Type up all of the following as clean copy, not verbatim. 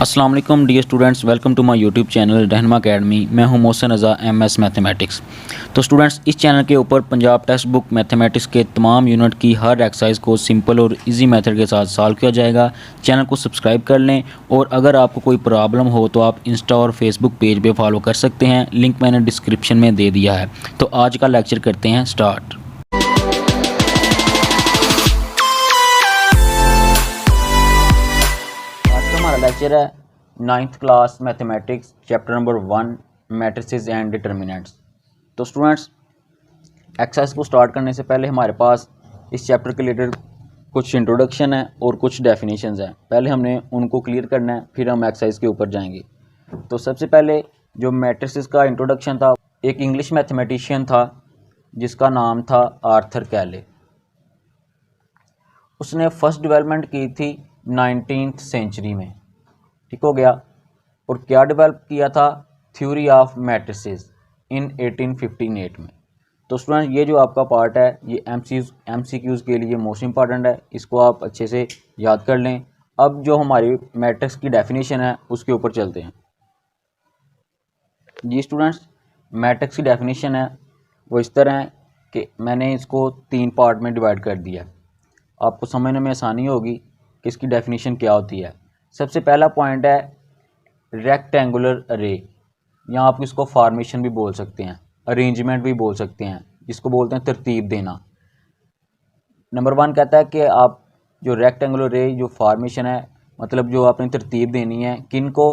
अस्सलाम वालेकुम dear students, welcome to my YouTube channel Rahnuma academy. मैं हूं मोहसिन रज़ा, एमएस मैथमेटिक्स। तो स्टूडेंट्स, इस चैनल के ऊपर पंजाब टेक्स्ट बुक मैथमेटिक्स के तमाम यूनिट की हर एक्सरसाइज को सिंपल और इजी मेथड के साथ सॉल्व किया जाएगा। चैनल को सब्सक्राइब कर लें और अगर आपको कोई प्रॉब्लम हो तो आप इंस्टा और फेसबुक पेज पे फॉलो कर सकते हैं, लिंक मैंने डिस्क्रिप्शन में दे दिया है। तो आज का लेक्चर करते हैं स्टार्ट। हमारा लेक्चर है 9th class mathematics chapter number 1 matrices and determinants. तो स्टूडेंट्स, एक्सरसाइज को स्टार्ट करने से पहले हमारे पास इस चैप्टर के रिलेटेड कुछ इंट्रोडक्शन है और कुछ डेफिनेशंस हैं। पहले हमने उनको क्लियर करना है, फिर हम एक्सरसाइज के ऊपर जाएंगे। तो सबसे पहले जो मैट्रिसेस का इंट्रोडक्शन था, एक इंग्लिश मैथमेटिशियन था जिसका नाम था आर्थर कैले। उसने फर्स्ट डेवलपमेंट की थी 19th सेंचुरी में, ठीक हो गया। और क्या डेवलप किया था? थ्योरी ऑफ मैट्रिसेस इन 1858 में। तो स्टूडेंट, ये जो आपका पार्ट है ये एमसीक्यूज़ के लिए मोस्ट इंपॉर्टेंट है, इसको आप अच्छे से याद कर लें। अब जो हमारी मैट्रिक्स की डेफिनेशन है उसके ऊपर चलते हैं। जी स्टूडेंट्स, मैट्रिक्स की डेफिनेशन है वो इस तरह है कि मैंने इसको 3 पार्ट में डिवाइड कर दिया। आपको समझने में आसानी होगी कि इसकी डेफिनेशन क्या होती है। सबसे पहला पॉइंट है रेक्टेंगुलर अरे, या आप इसको फॉर्मेशन भी बोल सकते हैं, अरेंजमेंट भी बोल सकते हैं, जिसको बोलते हैं तरतीब देना। नंबर 1 कहता है कि आप जो रेक्टेंगुलर अरे जो फॉर्मेशन है, मतलब जो आपने तरतीब देनी है किन को?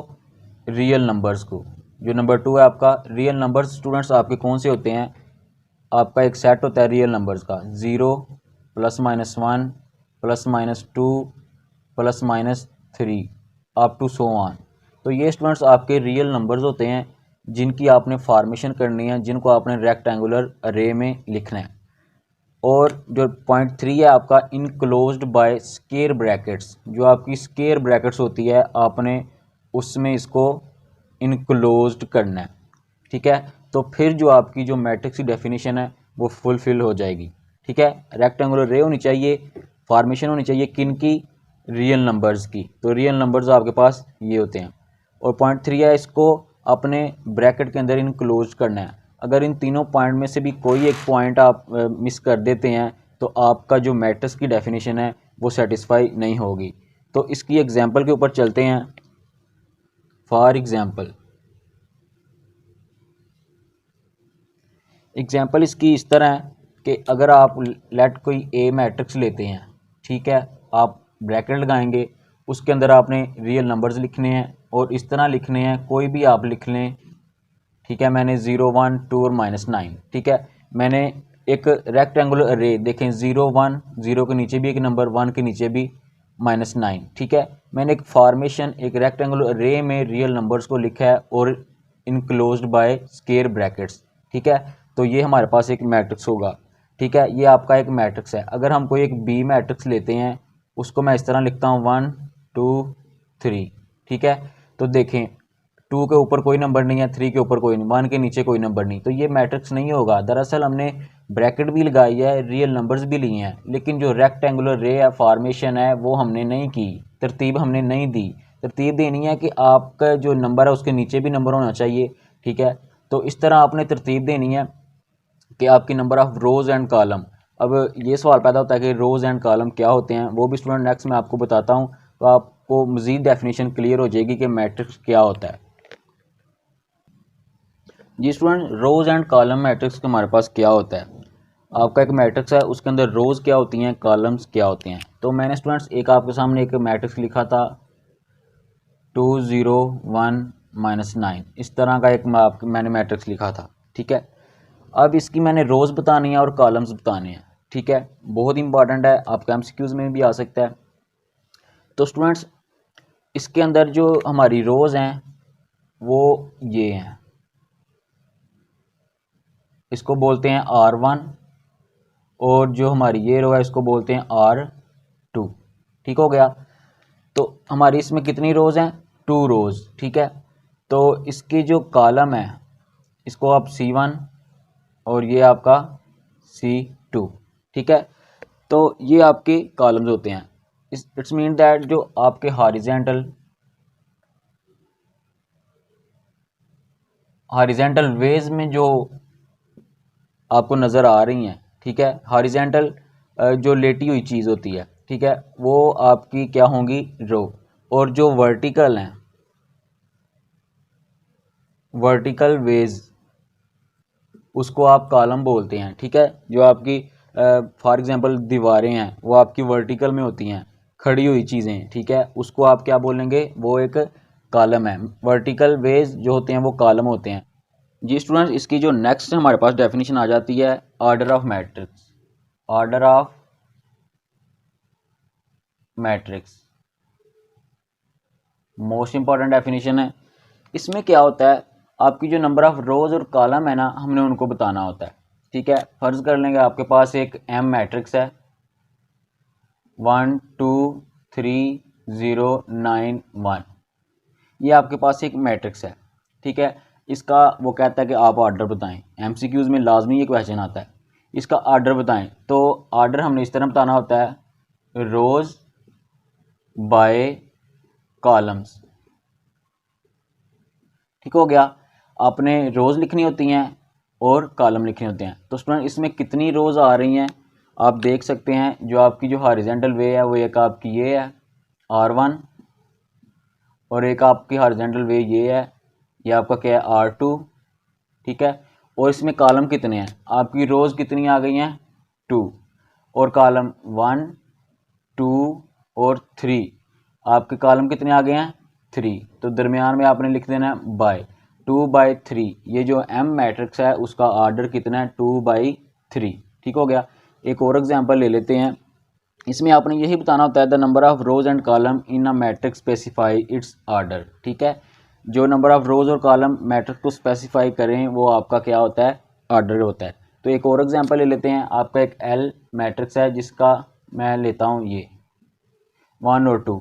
रियल नंबर्स को। जो नंबर 2 है आपका रियल नंबर्स। स्टूडेंट्स, आपके कौन से होते हैं? आपका एक सेट होता है रियल नंबर्स का, 0 +-1 +-2 +-3 अप टू सो ऑन। तो ये स्टूडेंट्स आपके रियल नंबर्स होते हैं जिनकी आपने फॉर्मेशन करनी है, जिनको आपने रेक्टेंगुलर अरे में लिखना है। और जो पॉइंट 3 है आपका इनक्लोज्ड बाय स्क्वायर ब्रैकेट्स, जो आपकी स्क्वायर ब्रैकेट्स होती है आपने उसमें इसको इनक्लोज्ड करना है, ठीक है। तो फिर जो आपकी जो मैट्रिक्स की डेफिनेशन है वो फुलफिल हो जाएगी, ठीक है। रेक्टेंगुलर रे होनी चाहिए, फॉर्मेशन होनी चाहिए किन की? रियल नंबर्स की। तो रियल नंबर्स आपके पास ये होते हैं। और पॉइंट 3 है, इसको अपने ब्रैकेट के अंदर इनक्लोज करना है। अगर इन तीनों पॉइंट में से भी कोई एक पॉइंट आप मिस कर देते हैं तो आपका जो मैट्रिक्स की डेफिनेशन है वो सेटिस्फाई नहीं होगी। तो इसकी एग्जांपल के ऊपर चलते हैं। फॉर एग्जांपल इसकी इस तरह है कि अगर आप लेट कोई ए मैट्रिक्स लेते हैं, ठीक है, आप ब्रैकेट लगाएंगे, उसके अंदर आपने रियल नंबर्स लिखने हैं और इस तरह लिखने हैं, कोई भी आप लिख लें, ठीक है। मैंने 0 1 2 और -9, ठीक है। मैंने एक रेक्टेंगुलर अरे देखें, 0 1 0 के नीचे भी एक नंबर, 1 के नीचे भी -9, ठीक है। मैंने एक फॉर्मेशन एक रेक्टेंगुलर अरे में रियल नंबर्स को लिखा है और इनक्लोज्ड बाय स्क्वायर ब्रैकेट्स, ठीक है। तो ये हमारे पास एक मैट्रिक्स होगा, ठीक है। ये आपका एक मैट्रिक्स है। अगर हम कोई एक बी मैट्रिक्स लेते हैं, उसको मैं इस तरह लिखता हूँ 1 2 3, ठीक है। तो देखें 2 के ऊपर कोई नंबर नहीं है, 3 के ऊपर कोई नहीं, 1 के नीचे कोई नंबर नहीं, तो ये मैट्रिक्स नहीं होगा। दरअसल हमने ब्रैकेट भी लगाई है, रियल नंबर्स भी लिए हैं, लेकिन जो रेक्टेंगुलर रे है फॉर्मेशन है वो हमने नहीं की, तरतीब हमने नहीं दी। तरतीब देनी है कि आपका जो नंबर है उसके नीचे भी नंबर होना चाहिए, ठीक है। तो इस तरह आपने तरतीब देनी है कि आपकी number of rows and column. अब ये सवाल पैदा होता है कि रोज़ एंड कॉलम क्या होते हैं, वो भी स्टूडेंट नेक्स्ट मैं आपको बताता हूँ, तो आपको मज़ीद डेफिनेशन क्लियर हो जाएगी कि मैट्रिक्स क्या होता है। जी student, rows and column matrix का हमारे पास क्या होता है? आपका एक मैट्रिक्स है, उसके अंदर रोज़ क्या होती हैं, कॉलम्स क्या होते हैं। तो मैंने स्टूडेंट्स एक आपके सामने एक मैट्रिक्स लिखा था 2 0 1 -9, इस तरह का एक मैंने मैट्रिक्स लिखा था, ठीक है। अब इसकी मैंने रोज़ बतानी है और कॉलम्स बताने हैं, ठीक है। बहुत इंपॉर्टेंट है, आपका एमसीक्यूज़ में भी आ सकता है। तो स्टूडेंट्स, इसके अंदर जो हमारी रोज़ हैं वो ये हैं, इसको बोलते हैं R1, और जो हमारी ये रो है इसको बोलते हैं R2, ठीक हो गया। तो हमारी इसमें कितनी रोज़ हैं? 2 रोज़, ठीक है। तो इसकी जो कॉलम है इसको आप C1 और ये आपका C2, ठीक है। तो ये आपके कॉलम्स होते हैं। इट्स मीन दैट जो आपके हॉरिजेंटल हॉरिजेंटल वेज में जो आपको नज़र आ रही हैं, ठीक है, हॉरिजेंटल जो लेटी हुई चीज़ होती है, ठीक है, वो आपकी क्या होंगी, रो। और जो वर्टिकल हैं, वर्टिकल वेज, उसको आप कॉलम बोलते हैं, ठीक है। जो आपकी फॉर एग्जांपल दीवारें हैं वो आपकी वर्टिकल में होती हैं, खड़ी हुई चीज़ें, ठीक है, उसको आप क्या बोलेंगे, वो एक कॉलम है। वर्टिकल वेज जो होते हैं वो कॉलम होते हैं। जी स्टूडेंट्स, इसकी जो नेक्स्ट हमारे पास डेफिनेशन आ जाती है order of matrix. Order of matrix most important definition है। इसमें क्या होता है, आपकी जो नंबर ऑफ रोज और कॉलम है ना, हमने उनको बताना होता है, ठीक है। फर्ज कर लेंगे आपके पास एक एम मैट्रिक्स है 1 2 3 0 9 1, ये आपके पास एक मैट्रिक्स है, ठीक है। इसका वो कहता है कि आप ऑर्डर बताएं, एमसीक्यूज में लाजमी ये क्वेश्चन आता है, इसका ऑर्डर बताएं। तो ऑर्डर हमने इस तरह बताना होता है, रोज बाय कॉलम्स, ठीक हो गया। आपने रोज़ लिखनी होती हैं और कॉलम लिखने होते हैं। तो स्टूडेंट इसमें कितनी रोज़ आ रही हैं आप देख सकते हैं। जो आपकी जो हॉरिजॉन्टल वे है वो एक आपकी ये है R1, और एक आपकी हॉरिजॉन्टल वे ये है, ये आपका क्या है R2, ठीक है। और इसमें कॉलम कितने हैं, आपकी रोज़ कितनी आ गई हैं 2, और कॉलम 1 2 और 3, आपके कॉलम कितने आ गए हैं 3। तो दरमियान में आपने लिख देना है बाय 2/3। ये जो एम मैट्रिक्स है उसका ऑर्डर कितना है 2/3, ठीक हो गया। एक और एग्जांपल ले लेते हैं। इसमें आपने यही बताना होता है the number of rose and column in a matrix specify it's order, ठीक है। जो नंबर ऑफ रोज और कॉलम मैट्रिक्स को स्पेसिफाई करें वो आपका क्या होता है, ऑर्डर होता है। तो एक और एग्जांपल ले लेते हैं। आपका एक एल मैट्रिक्स है जिसका मैं लेता हूँ ये 1 और 2।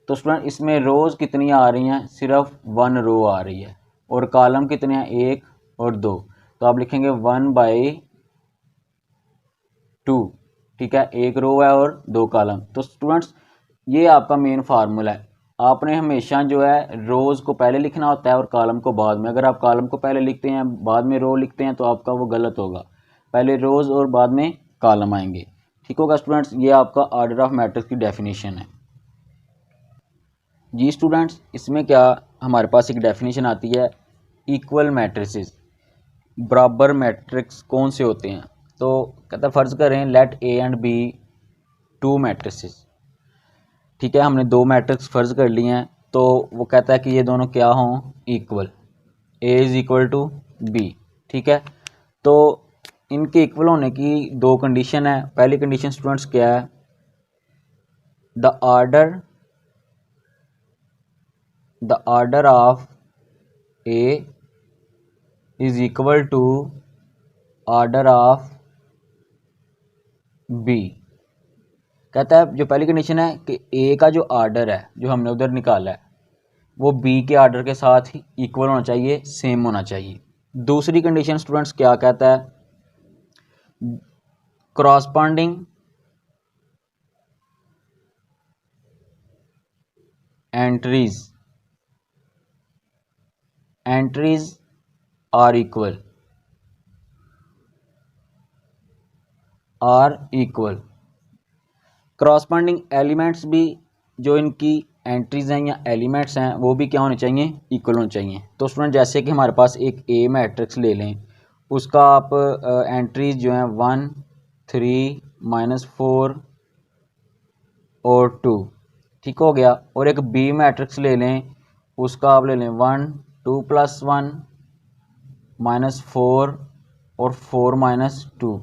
तो स्टूडेंट इसमें रोज़ कितनी आ रही हैं, सिर्फ 1 रो आ रही है, और कॉलम कितने हैं 1 और 2। तो आप लिखेंगे 1/2, ठीक है, 1 रो है और 2 कॉलम। तो स्टूडेंट्स ये आपका मेन फार्मूला है। आपने हमेशा जो है रोज़ को पहले लिखना होता है और कॉलम को बाद में। अगर आप कॉलम को पहले लिखते हैं बाद में रो लिखते हैं तो आपका वो गलत होगा, पहले रोज़ और बाद में कॉलम आएंगे, ठीक होगा स्टूडेंट्स। ये आपका ऑर्डर ऑफ मैट्रिक्स की डेफिनेशन है। जी स्टूडेंट्स, इसमें क्या हमारे पास एक डेफिनेशन आती है इक्वल मैट्रिसेस। बराबर मैट्रिक्स कौन से होते हैं, तो कहता है फ़र्ज़ करें let A and B 2 matrices, ठीक है। हमने 2 मैट्रिक्स फ़र्ज़ कर लिए हैं। तो वो कहता है कि ये दोनों क्या हों, equal, A is equal to B, ठीक है। तो इनके इक्वल होने की 2 कंडीशन है। पहली कंडीशन स्टूडेंट्स क्या है, the order of A is equal to order of B. कहता है जो पहली कंडीशन है कि ए का जो ऑर्डर है जो हमने उधर निकाला है वो बी के ऑर्डर के साथ ही इक्वल होना चाहिए, सेम होना चाहिए। दूसरी कंडीशन स्टूडेंट्स क्या कहता है, corresponding entries are equal corresponding elements भी, जो इनकी एंट्रीज हैं या एलिमेंट्स हैं वो भी क्या होने चाहिए, इक्वल होने चाहिए। तो स्टूडेंट जैसे कि हमारे पास एक ए मैट्रिक्स ले लें, उसका आप एंट्रीज जो हैं 1 3 -4 और 2, ठीक हो गया। और एक बी मैट्रिक्स ले लें, उसका आप ले लें 1 2 + 1 -4 और 4 -2,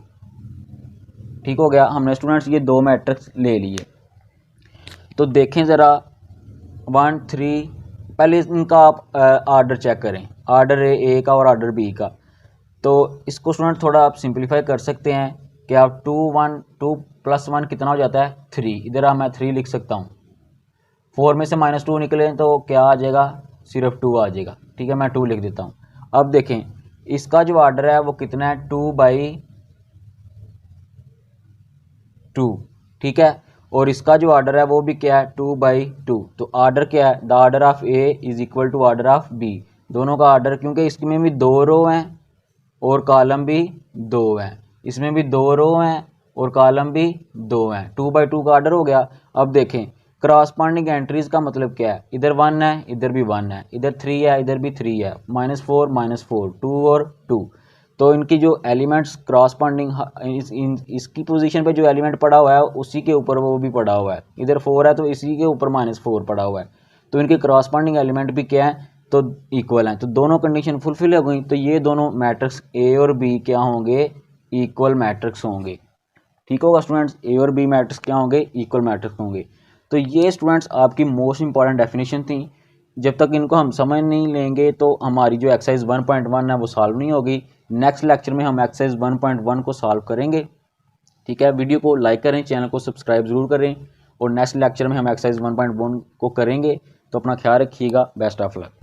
ठीक हो गया। हमने स्टूडेंट्स ये 2 मैट्रिक्स ले लिए। तो देखें ज़रा 1 3, पहले इनका आप आर्डर चेक करें, आर्डर ए का और आर्डर बी का। तो इसको स्टूडेंट थोड़ा आप सिंपलीफाई कर सकते हैं कि आप 2 + 1 कितना हो जाता है 3, इधर मैं 3 लिख सकता हूँ। 4 में से -2 निकले तो क्या आ जाएगा, सिर्फ 2 आ जाएगा, ठीक है, मैं 2 लिख देता हूँ। अब देखें इसका जो आर्डर है वो कितना है 2/2, ठीक है। और इसका जो ऑर्डर है वो भी क्या है 2/2। तो ऑर्डर क्या है, the order of A is equal to order of B. दोनों का आर्डर, क्योंकि इसमें भी 2 रो हैं और कॉलम भी 2 हैं, इसमें भी 2 रो हैं और कॉलम भी 2 हैं, 2 बाई 2 का आर्डर हो गया। अब देखें क्रॉसपॉन्डिंग एंट्रीज का मतलब क्या है, इधर 1 है इधर भी 1 है, इधर 3 है इधर भी 3 है, -4 2 और 2। तो इनकी जो एलिमेंट्स क्रॉसपॉन्डिंग इसकी पोजीशन पे जो एलिमेंट पड़ा हुआ है उसी के ऊपर वो भी पड़ा हुआ है, इधर 4 है तो इसी के ऊपर -4 पड़ा हुआ है, तो इनके क्रॉसपॉन्डिंग एलिमेंट भी क्या है, तो इक्वल हैं। तो दोनों कंडीशन फुलफिल हो गई, तो ये दोनों मैट्रिक्स ए और बी क्या होंगे, इक्वल मैट्रिक्स होंगे। ठीक होगा स्टूडेंट्स, ए और बी मैट्रिक्स क्या होंगे, इक्वल मैट्रिक्स होंगे। तो ये स्टूडेंट्स आपकी मोस्ट इंपॉर्टेंट डेफिनेशन थी। जब तक इनको हम समझ नहीं लेंगे तो हमारी जो एक्सरसाइज 1.1 है वो सॉल्व नहीं होगी। नेक्स्ट लेक्चर में हम एक्सरसाइज 1.1 को सॉल्व करेंगे। ठीक है, वीडियो को लाइक करें, चैनल को सब्सक्राइब ज़रूर करें और नेक्स्ट लेक्चर में हम एक्सरसाइज 1.1 को करेंगे। तो अपना ख्याल रखिएगा, बेस्ट ऑफ लक।